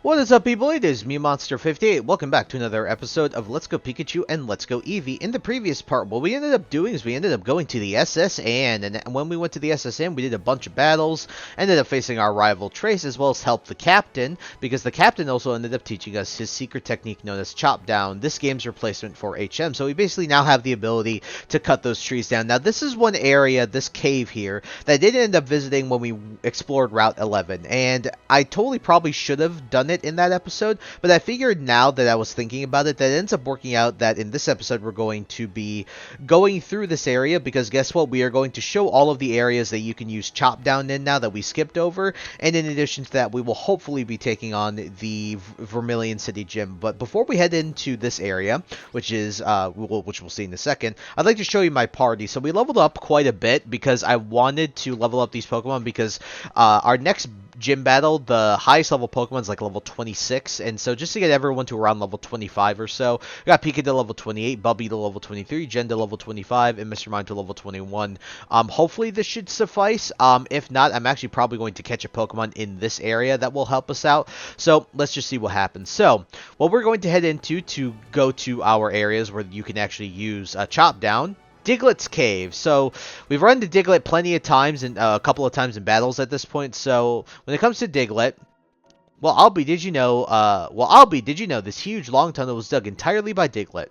What is up, people? It is me, Monster58. Welcome back to another episode of Let's Go Pikachu and Let's Go Eevee. In the previous part, what we ended up doing is we ended up going to the SSN, and when we went to the SSN, we did a bunch of battles, ended up facing our rival Trace, as well as helped the captain, because the captain also ended up teaching us his secret technique known as Chop Down, this game's replacement for HM. So we basically now have the ability to cut those trees down. Now, this is one area, this cave here, that I did end up visiting when we explored Route 11, and I totally probably should have done it in that episode, but I figured now that I was thinking about it, that it ends up working out that in this episode we're going to be going through this area, because guess what, we are going to show all of the areas that you can use Chop Down in now that we skipped over, and in addition to that we will hopefully be taking on the Vermillion City Gym. But before we head into this area, which is which we'll see in a second, I'd like to show you my party. So we leveled up quite a bit because I wanted to level up these Pokemon, because our next gym battle, the highest level Pokemon is like level 26, and so just to get everyone to around level 25 or so, we got Pika to level 28, Bubby to level 23, Jen to level 25, and Mr. Mime to level 21. Hopefully this should suffice. If not, I'm actually probably going to catch a Pokemon in this area that will help us out, so let's just see what happens. So, what we're going to head into to go to our areas where you can actually use Chop Down, Diglett's Cave. So we've run to Diglett plenty of times, and a couple of times in battles at this point. So when it comes to Diglett, did you know this huge long tunnel was dug entirely by Diglett?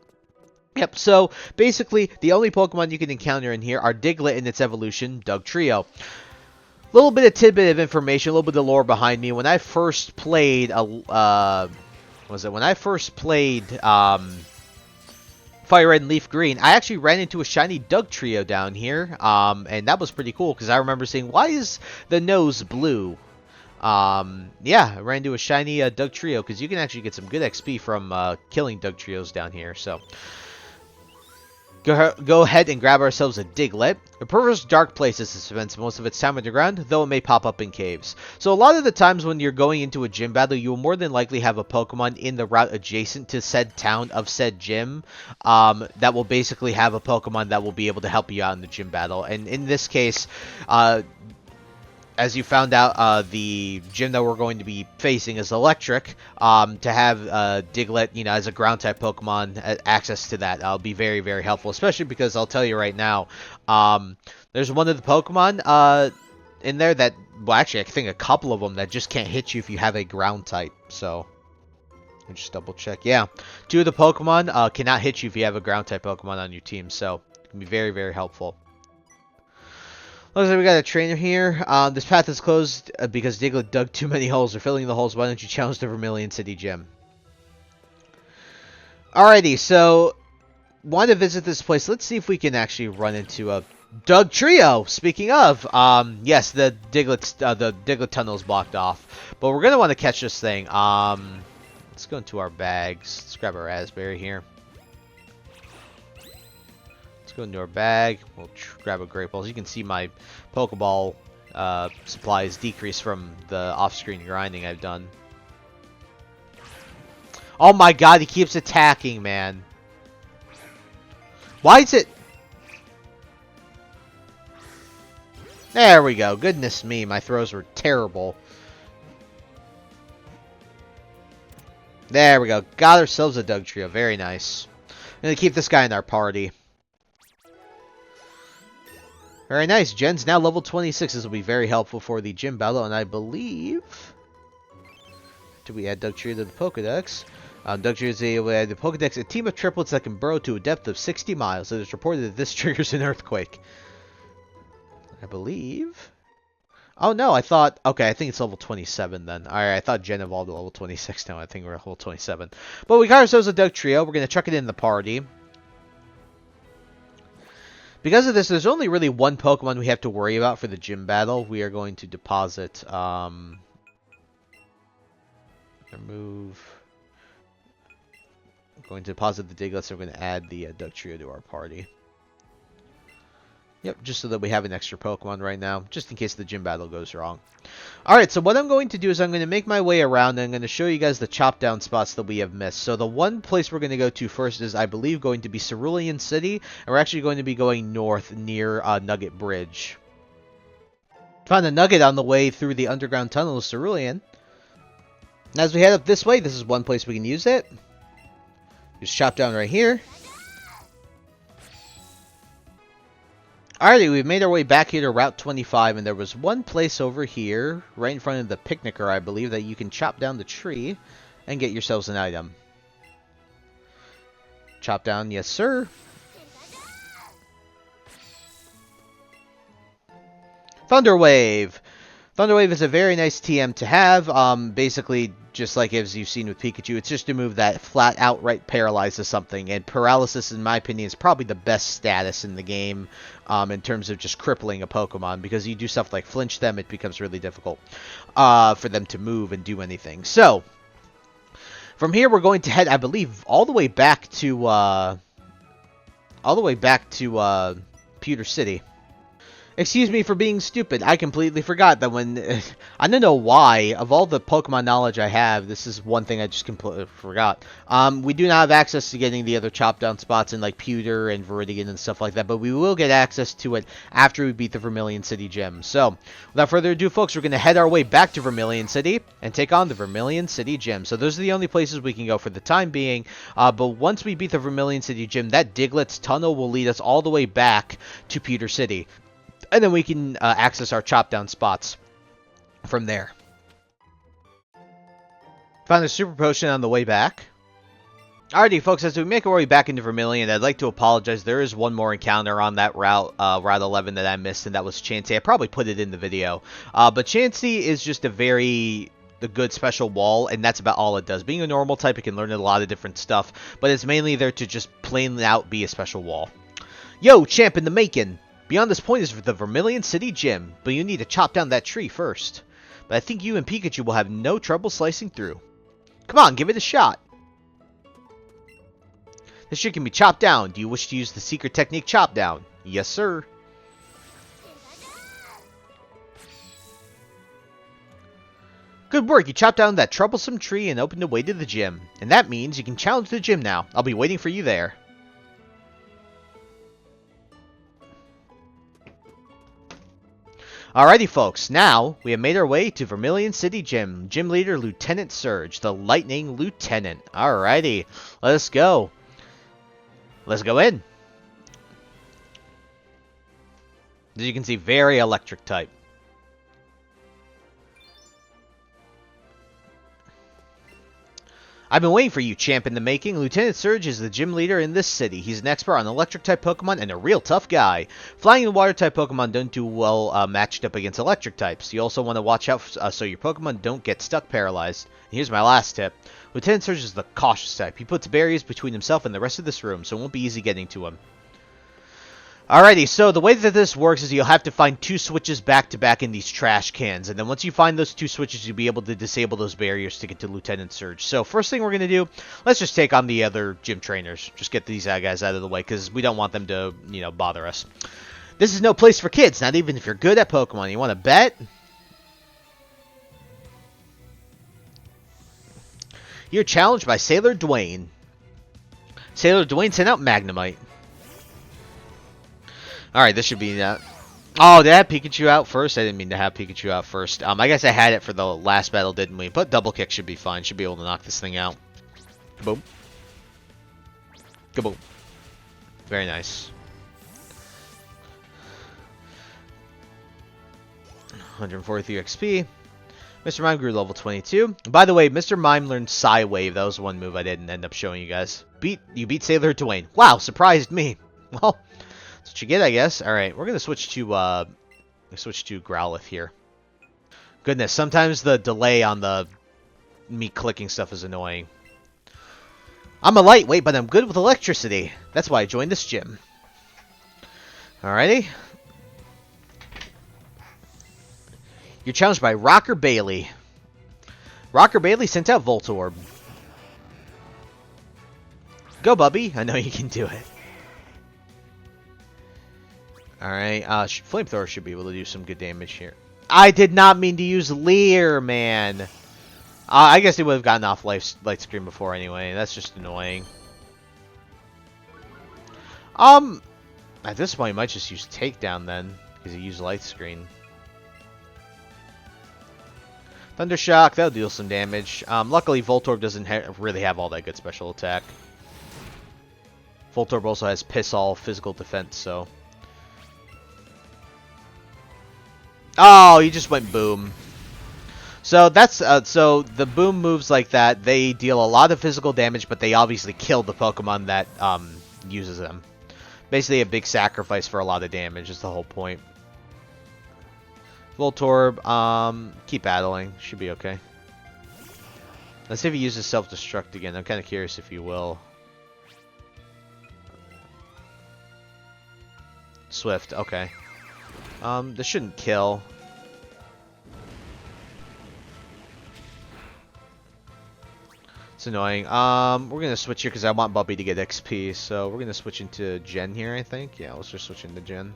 Yep, so basically the only Pokemon you can encounter in here are Diglett in its evolution, Dugtrio. Little bit of tidbit of information, a little bit of lore behind me. When I first played Fire Red and Leaf Green, I actually ran into a shiny Dugtrio down here, and that was pretty cool, because I remember saying, why is the nose blue? Yeah, I ran into a shiny Dugtrio, because you can actually get some good XP from killing Dugtrios down here, so go ahead and grab ourselves a Diglett. It prefers dark places to spend most of its time underground, though it may pop up in caves. So a lot of the times when you're going into a gym battle, you will more than likely have a Pokemon in the route adjacent to said town of said gym, that will basically have a Pokemon that will be able to help you out in the gym battle. And in this case, as you found out, the gym that we're going to be facing is electric. To have Diglett, as a ground type Pokemon, access to that will be very, very helpful. Especially because I'll tell you right now, there's one of the Pokemon in there that, well, actually, I think a couple of them that just can't hit you if you have a ground type. So, let me just double check. Yeah, two of the Pokemon cannot hit you if you have a ground type Pokemon on your team. So, it can be very, very helpful. Looks like we got a trainer here. This path is closed because Diglett dug too many holes. They're filling the holes. Why don't you challenge the Vermillion City Gym? Alrighty, so want to visit this place. Let's see if we can actually run into a Dugtrio. Speaking of, yes, the Diglett tunnel is blocked off, but we're gonna want to catch this thing. Let's go into our bags. Let's grab a raspberry here. Go into our bag. We'll grab a Great Ball. As you can see, my Pokeball supply is decreased from the off-screen grinding I've done. Oh my god, he keeps attacking, man. Why is it... There we go. Goodness me, my throws were terrible. There we go. Got ourselves a Dugtrio. Very nice. I'm going to keep this guy in our party. Very nice. Jen's now level 26. This will be very helpful for the gym battle, and I believe... Do we add Dugtrio to the Pokedex? Dugtrio is able to add the Pokedex a team of triplets that can burrow to a depth of 60 miles. It is reported that this triggers an earthquake. I believe... Oh, no, I thought... Okay, I think it's level 27 then. Alright, I thought Jen evolved to level 26 now. I think we're at level 27. But we got ourselves a Dugtrio. We're going to chuck it in the party. Because of this, there's only really one Pokemon we have to worry about for the gym battle. We are going to deposit, remove, I'm going to deposit the Diglett, so we're going to add the Dugtrio to our party. Yep, just so that we have an extra Pokemon right now, just in case the gym battle goes wrong. Alright, so what I'm going to do is I'm going to make my way around, and I'm going to show you guys the chop down spots that we have missed. So the one place we're going to go to first is, I believe, going to be Cerulean City, and we're actually going to be going north near Nugget Bridge. Found a nugget on the way through the underground tunnel of Cerulean. And as we head up this way, this is one place we can use it. Just chop down right here. Alrighty, we've made our way back here to Route 25, and there was one place over here, right in front of the picnicker, I believe, that you can chop down the tree and get yourselves an item. Chop down, yes sir. Thunderwave! Thunderwave is a very nice TM to have. Basically, just like as you've seen with Pikachu, it's just a move that flat outright paralyzes something. And paralysis, in my opinion, is probably the best status in the game in terms of just crippling a Pokemon. Because you do stuff like flinch them, it becomes really difficult for them to move and do anything. So, from here we're going to head, I believe, all the way back to Pewter City. Excuse me for being stupid. I completely forgot that when... I don't know why. Of all the Pokemon knowledge I have, this is one thing I just completely forgot. We do not have access to getting the other chop down spots in like Pewter and Viridian and stuff like that, but we will get access to it after we beat the Vermillion City Gym. So, without further ado, folks, we're going to head our way back to Vermillion City and take on the Vermillion City Gym. So those are the only places we can go for the time being, but once we beat the Vermillion City Gym, that Diglett's tunnel will lead us all the way back to Pewter City. And then we can access our chop down spots from there. Found a super potion on the way back. Alrighty, folks, as we make our way back into Vermillion, I'd like to apologize. There is one more encounter on that route, Route 11, that I missed, and that was Chansey. I probably put it in the video. But Chansey is just a good special wall, and that's about all it does. Being a normal type, it can learn a lot of different stuff, but it's mainly there to just plain out be a special wall. Yo, champ in the making! Beyond this point is the Vermillion City Gym, but you need to chop down that tree first. But I think you and Pikachu will have no trouble slicing through. Come on, give it a shot. This tree can be chopped down. Do you wish to use the secret technique chop down? Yes, sir. Good work, you chopped down that troublesome tree and opened the way to the gym. And that means you can challenge the gym now. I'll be waiting for you there. Alrighty, folks, now we have made our way to Vermillion City Gym. Gym leader Lieutenant Surge, the Lightning Lieutenant. Alrighty, let's go. Let's go in. As you can see, very electric type. I've been waiting for you, champ in the making. Lieutenant Surge is the gym leader in this city. He's an expert on electric-type Pokemon and a real tough guy. Flying and water-type Pokemon don't do well matched up against electric types. You also want to watch out so your Pokemon don't get stuck paralyzed. And here's my last tip. Lieutenant Surge is the cautious type. He puts barriers between himself and the rest of this room, so it won't be easy getting to him. Alrighty, so the way that this works is you'll have to find 2 switches back-to-back in these trash cans, and then once you find those 2 switches, you'll be able to disable those barriers to get to Lieutenant Surge. So first thing we're going to do, let's just take on the other gym trainers. Just get these guys out of the way, because we don't want them to, bother us. This is no place for kids, not even if you're good at Pokemon. You want to bet? You're challenged by Sailor Dwayne. Sailor Dwayne sent out Magnemite. Alright, this should be that. Oh, did I have Pikachu out first? I didn't mean to have Pikachu out first. I guess I had it for the last battle, didn't we? But double kick should be fine. Should be able to knock this thing out. Kaboom. Kaboom. Very nice. 143 XP. Mr. Mime grew level 22. By the way, Mr. Mime learned Psy Wave. That was one move I didn't end up showing you guys. You beat Sailor Dwayne. Wow, surprised me. Well, that's what you get, I guess. Alright, we're going to switch to Growlithe here. Goodness, sometimes the delay on me clicking stuff is annoying. I'm a lightweight, but I'm good with electricity. That's why I joined this gym. Alrighty. You're challenged by Rocker Bailey. Rocker Bailey sent out Voltorb. Go, Bubby. I know you can do it. Alright, Flamethrower should be able to do some good damage here. I did not mean to use Leer, man. I guess he would have gotten off Light Screen before anyway. That's just annoying. At this point, I might just use Takedown then, because he used Light Screen. Thunder Shock, that'll deal some damage. Luckily, Voltorb doesn't really have all that good special attack. Voltorb also has Piss All physical defense, so... Oh, you just went Boom. So that's so the Boom moves like that, they deal a lot of physical damage, but they obviously kill the Pokemon that uses them. Basically a big sacrifice for a lot of damage is the whole point. Voltorb, keep battling. Should be okay. Let's see if he uses Self-Destruct again. I'm kind of curious if he will. Swift, okay. This shouldn't kill. It's annoying. We're gonna switch here because I want Bubby to get XP, so we're gonna switch into Gen here, I think. Yeah, let's just switch into Gen.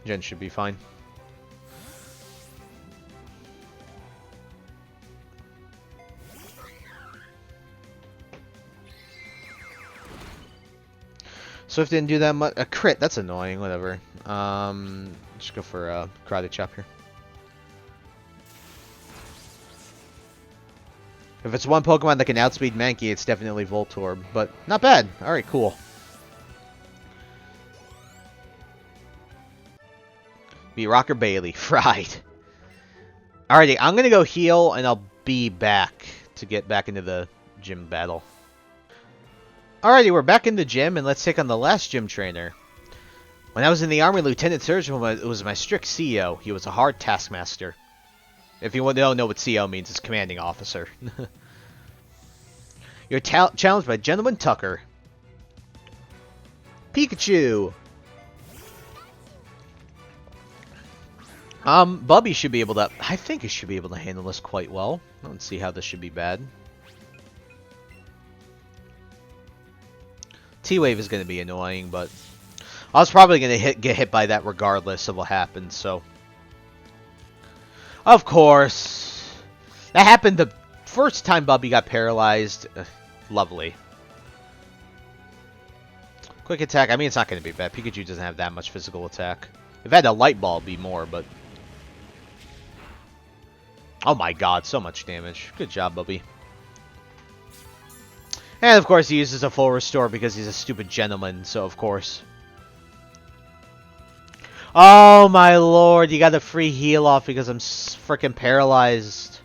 Gen should be fine. Swift didn't do that much. A crit, that's annoying, whatever. Just go for a Karate Chop here. If it's one Pokemon that can outspeed Mankey, it's definitely Voltorb, but not bad. Alright, cool. Be Rocker Bailey. Fried. Alrighty, I'm gonna go heal, and I'll be back to get back into the gym battle. Alrighty, we're back in the gym, and let's take on the last gym trainer. When I was in the Army, Lieutenant Surgeon was my strict CEO. He was a hard taskmaster. If you don't know what CO means, it's commanding officer. You're challenged by Gentleman Tucker. Pikachu! Bubby should be able to... I think he should be able to handle this quite well. I don't see how this should be bad. T-Wave is going to be annoying, but... I was probably going to get hit by that regardless of what happens, so... Of course! That happened the first time Bubby got paralyzed. Lovely. Quick attack. I mean, it's not going to be bad. Pikachu doesn't have that much physical attack. If I had a Light Ball, it'd be more, but... Oh my god, so much damage. Good job, Bubby. And of course he uses a full restore because he's a stupid gentleman, so of course. Oh my lord, you got a free heal off because I'm freaking paralyzed.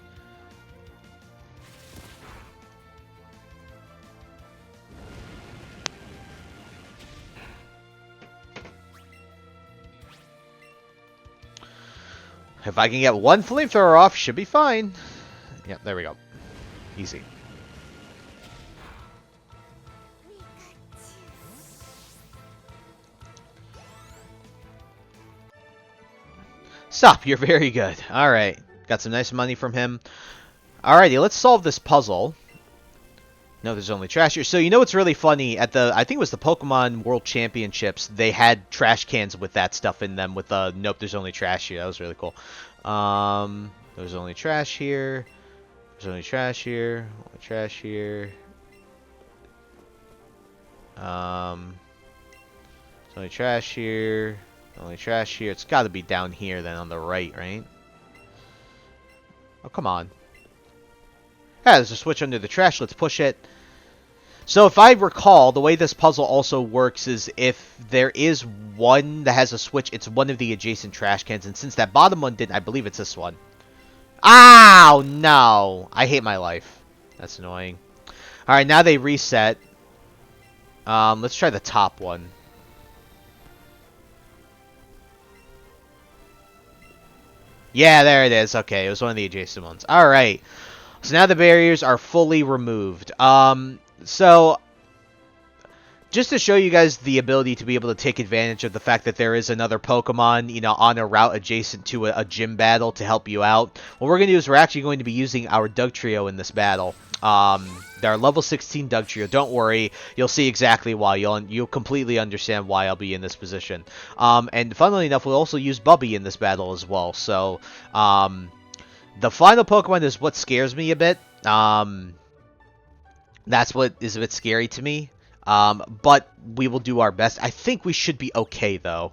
If I can get one flamethrower off, should be fine. Yep, there we go. Easy. Stop, you're very good. Alright, got some nice money from him. Alrighty, let's solve this puzzle. No, there's only trash here. So you know what's really funny? At the, I think it was the Pokemon World Championships, they had trash cans with that stuff in them with the, nope, there's only trash here. That was really cool. There's only trash here. There's only trash here. Only trash here. There's only trash here. Only trash here. It's got to be down here then on the right, right? Oh, come on. Yeah, there's a switch under the trash. Let's push it. So if I recall, the way this puzzle also works is if there is one that has a switch, it's one of the adjacent trash cans. And since that bottom one didn't, I believe it's this one. Ow! No! I hate my life. That's annoying. Alright, now they reset. Let's try the top one. Yeah, there it is. Okay, it was one of the adjacent ones. Alright. So now the barriers are fully removed. So, just to show you guys the ability to be able to take advantage of the fact that there is another Pokemon, you know, on a route adjacent to a gym battle to help you out, what we're going to do is we're actually going to be using our Dugtrio in this battle. They're level 16 Dugtrio. Don't worry, you'll see exactly why. You'll completely understand why I'll be in this position. And funnily enough, we'll also use Bubby in this battle as well. So, the final Pokemon is what scares me a bit. That's what is a bit scary to me. But we will do our best. I think we should be okay, though.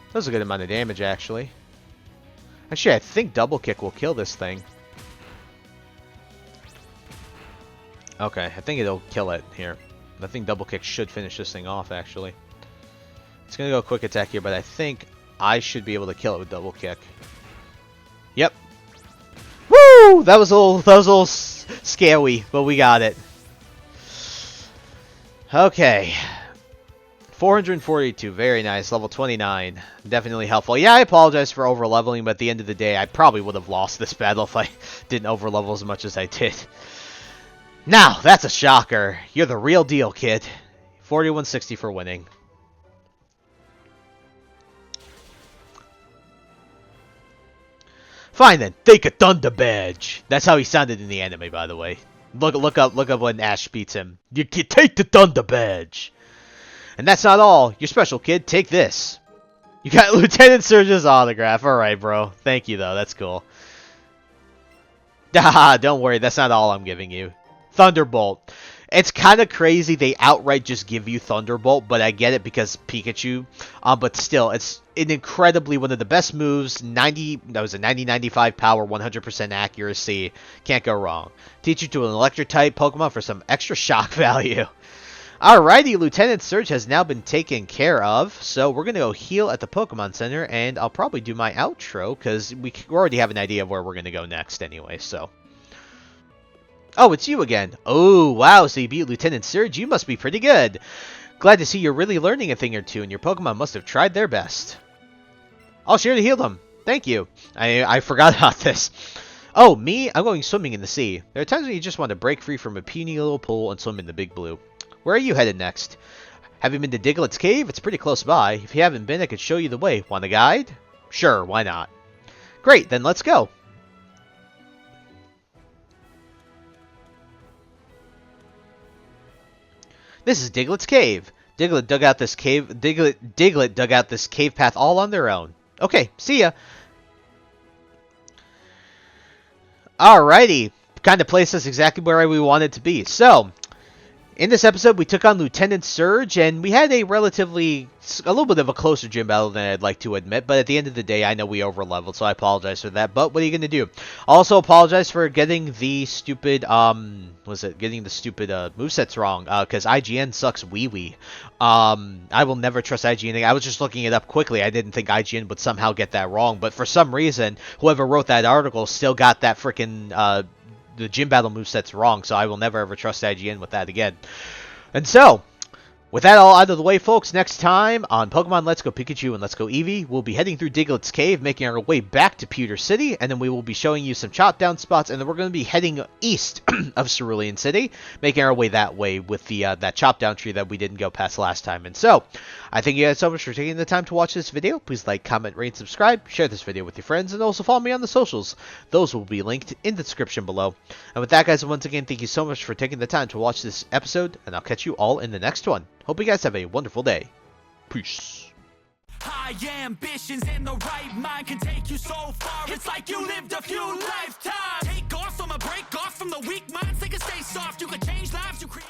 Does a good amount of damage, actually. Actually, I think double kick will kill this thing. Okay, I think it'll kill it here. I think double kick should finish this thing off, actually. It's gonna go quick attack here, but I think I should be able to kill it with double kick. Yep. Woo! That was a little scary, but we got it. Okay. 442, very nice. Level 29, definitely helpful. Yeah, I apologize for over-leveling, but at the end of the day, I probably would have lost this battle if I didn't over-level as much as I did. Now, that's a shocker. You're the real deal, kid. 4160 for winning. Fine then, take a Thunder Badge. That's how he sounded in the anime, by the way. Look up when Ash beats him. You take the Thunder Badge. And that's not all. You're special, kid. Take this. You got Lieutenant Surge's autograph. Alright, bro. Thank you, though. That's cool. Haha, don't worry. That's not all I'm giving you. Thunderbolt. It's kind of crazy they outright just give you Thunderbolt, but I get it because Pikachu. But still, it's incredibly one of the best moves. 90-95 power, 100% accuracy. Can't go wrong. Teach you to an Electric-type Pokemon for some extra shock value. Alrighty, Lieutenant Surge has now been taken care of, so we're going to go heal at the Pokemon Center, and I'll probably do my outro, because we already have an idea of where we're going to go next anyway, so. Oh, it's you again. Oh, wow, so you beat Lieutenant Surge? You must be pretty good. Glad to see you're really learning a thing or two, and your Pokemon must have tried their best. I'll share to heal them. Thank you. I forgot about this. Oh, me? I'm going swimming in the sea. There are times when you just want to break free from a puny little pool and swim in the big blue. Where are you headed next? Have you been to Diglett's Cave? It's pretty close by. If you haven't been, I could show you the way. Want a guide? Sure, why not? Great, then let's go. This is Diglett's Cave. Diglett dug out this cave. Diglett dug out this cave path all on their own. Okay, see ya. Alrighty, kind of placed us exactly where we wanted to be. So, in this episode, we took on Lieutenant Surge, and we had a little bit of a closer gym battle than I'd like to admit, but at the end of the day, I know we over-leveled, so I apologize for that, but what are you going to do? Also apologize for getting the stupid, movesets wrong, because IGN sucks wee-wee. I will never trust IGN. I was just looking it up quickly. I didn't think IGN would somehow get that wrong, but for some reason, whoever wrote that article still got that freaking, the gym battle moveset's wrong, so I will never ever trust IGN with that again. And so, with that all out of the way, folks, next time on Pokemon Let's Go Pikachu and Let's Go Eevee, we'll be heading through Diglett's Cave, making our way back to Pewter City, and then we will be showing you some chop down spots, and then we're going to be heading east of Cerulean City, making our way that way with the that chop down tree that we didn't go past last time. And so, I thank you guys so much for taking the time to watch this video. Please like, comment, rate, subscribe, share this video with your friends, and also follow me on the socials. Those will be linked in the description below. And with that, guys, once again, thank you so much for taking the time to watch this episode, and I'll catch you all in the next one. Hope you guys have a wonderful day. Peace. High ambitions and the right mind can take you so far. It's like you lived a few lifetimes. Take off from a break off from the weak minds. They can stay soft. You can change lives. You create.